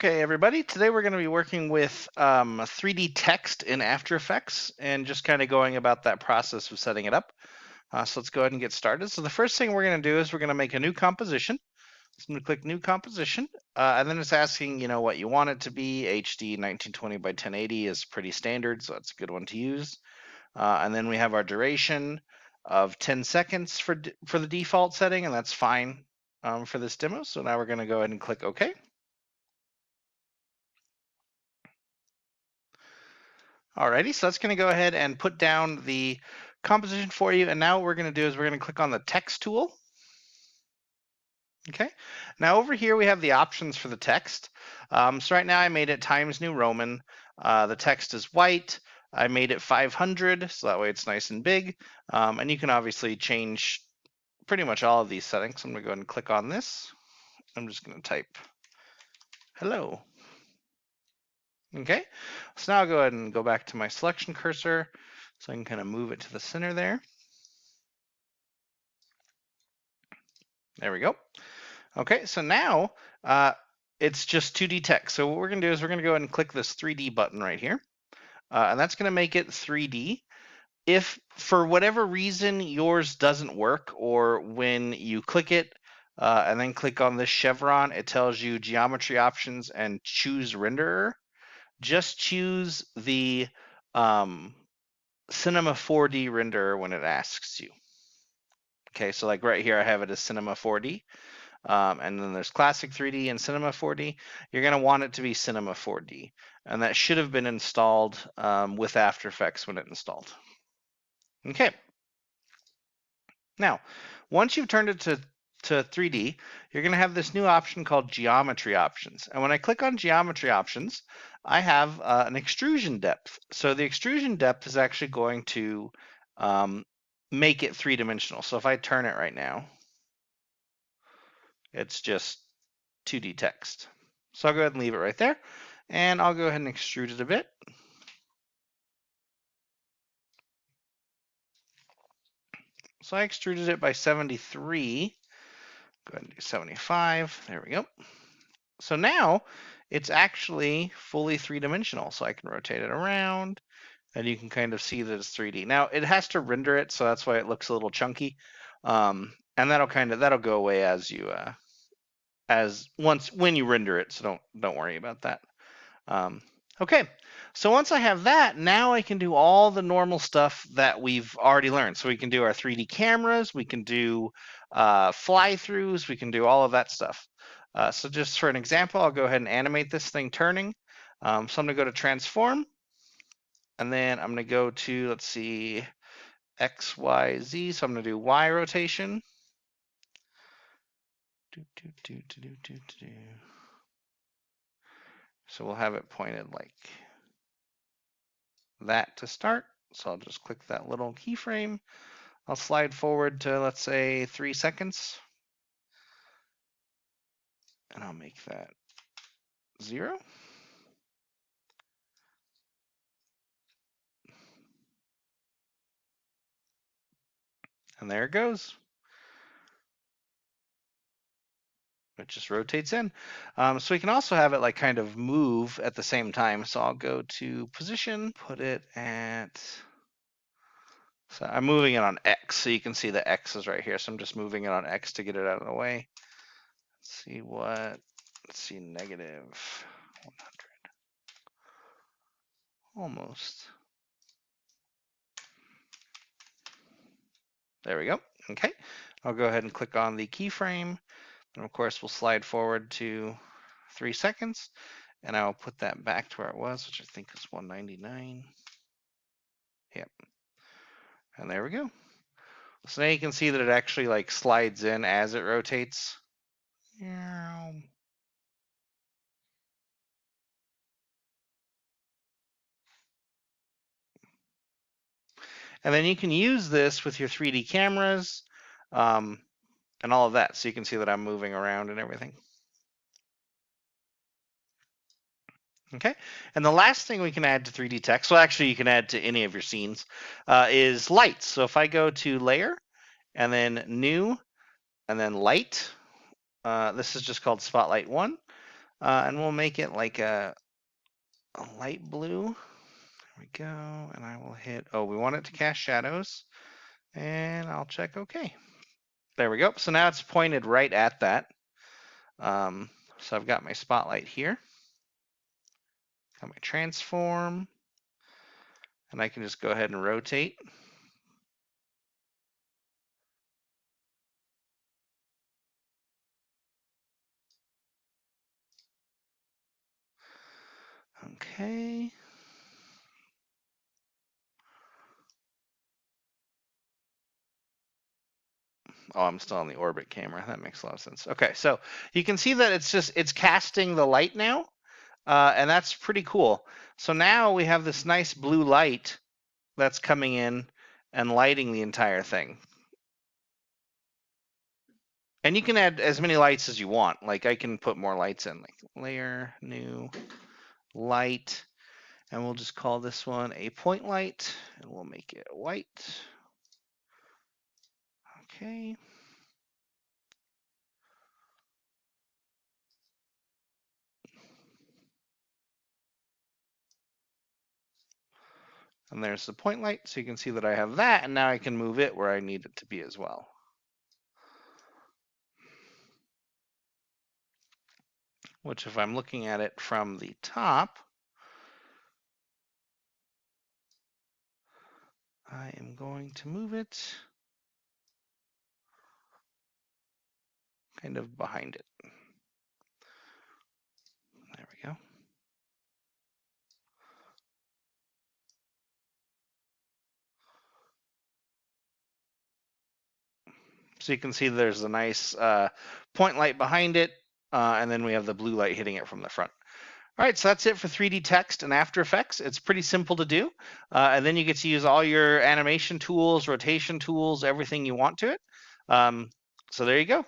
Okay, everybody. Today we're going to be working with 3D text in After Effects and just kind of going about that process of setting it up. So let's go ahead and get started. So the first thing we're going to do is we're going to make a new composition. So I'm going to click New Composition, and then it's asking, what you want it to be. HD 1920 by 1080 is pretty standard, so that's a good one to use. And then we have our duration of 10 seconds for the default setting, and that's fine for this demo. So now we're going to go ahead and click OK. Alrighty, so that's going to go ahead and put down the composition for you. And now what we're going to do is we're going to click on the text tool. Okay, now over here we have the options for the text. So right now I made it Times New Roman. The text is white. I made it 500, so that way it's nice and big. And you can obviously change pretty much all of these settings. I'm going to go ahead and click on this. I'm just going to type hello. Okay, so now I'll go ahead and go back to my selection cursor so I can kind of move it to the center there. There we go. Okay, so now it's just 2D text. So what we're going to do is we're going to go ahead and click this 3D button right here. And that's going to make it 3D. If for whatever reason yours doesn't work, or when you click it and then click on this chevron, it tells you geometry options and choose renderer, just choose the Cinema 4D renderer when it asks you. Okay, so like right here, I have it as Cinema 4D. And then there's Classic 3D and Cinema 4D. You're going to want it to be Cinema 4D. And that should have been installed with After Effects when it installed. Okay. Now, once you've turned it to 3D, you're going to have this new option called Geometry Options. And when I click on Geometry Options, I have an extrusion depth. So the extrusion depth is actually going to make it three-dimensional. So if I turn it right now, it's just 2D text. So I'll go ahead and leave it right there. And I'll go ahead and extrude it a bit. So I extruded it by 73. Go ahead and do 75. There we go. So now it's actually fully three-dimensional. So I can rotate it around and you can kind of see that it's 3D. Now it has to render it, so that's why it looks a little chunky. And that'll go away as you when you render it. So don't worry about that. Okay, so once I have that, now I can do all the normal stuff that we've already learned. So we can do our 3D cameras, we can do fly-throughs, we can do all of that stuff. So just for an example, I'll go ahead and animate this thing turning. So I'm going to go to transform, and then I'm going to go to, let's see, X, Y, Z. So I'm going to do Y rotation. So we'll have it pointed like that to start. So I'll just click that little keyframe. I'll slide forward to, let's say, 3 seconds. And I'll make that 0. And there it goes. It just rotates in. So we can also have it like kind of move at the same time. So I'll go to position, put it at, so I'm moving it on X. So you can see the X is right here. So I'm just moving it on X to get it out of the way. Let's see, negative 100. Almost. There we go. Okay. I'll go ahead and click on the keyframe. And of course, we'll slide forward to 3 seconds. And I'll put that back to where it was, which I think is 199. Yep. And there we go. So now you can see that it actually like slides in as it rotates. And then you can use this with your 3D cameras and all of that. So you can see that I'm moving around and everything. Okay, and the last thing we can add to 3D text, well, actually you can add to any of your scenes, is lights. So if I go to Layer, and then New, and then Light, this is just called Spotlight 1. And we'll make it like a light blue. There we go. And I will hit, oh, we want it to cast shadows. And I'll check OK. There we go. So now it's pointed right at that. So I've got my spotlight here. Got my transform. And I can just go ahead and rotate. Okay. Oh, I'm still on the orbit camera. That makes a lot of sense. Okay, so you can see that it's casting the light now, and that's pretty cool. So now we have this nice blue light that's coming in and lighting the entire thing. And you can add as many lights as you want. Like I can put more lights in, like layer, new, light, and we'll just call this one a point light, and we'll make it white. Okay. And there's the point light, so you can see that I have that, and now I can move it where I need it to be as well. Which if I'm looking at it from the top, I am going to move it kind of behind it. There we go. So you can see there's a nice point light behind it, and then we have the blue light hitting it from the front. All right, so that's it for 3D text and After Effects. It's pretty simple to do, and then you get to use all your animation tools, rotation tools, everything you want to it. So there you go.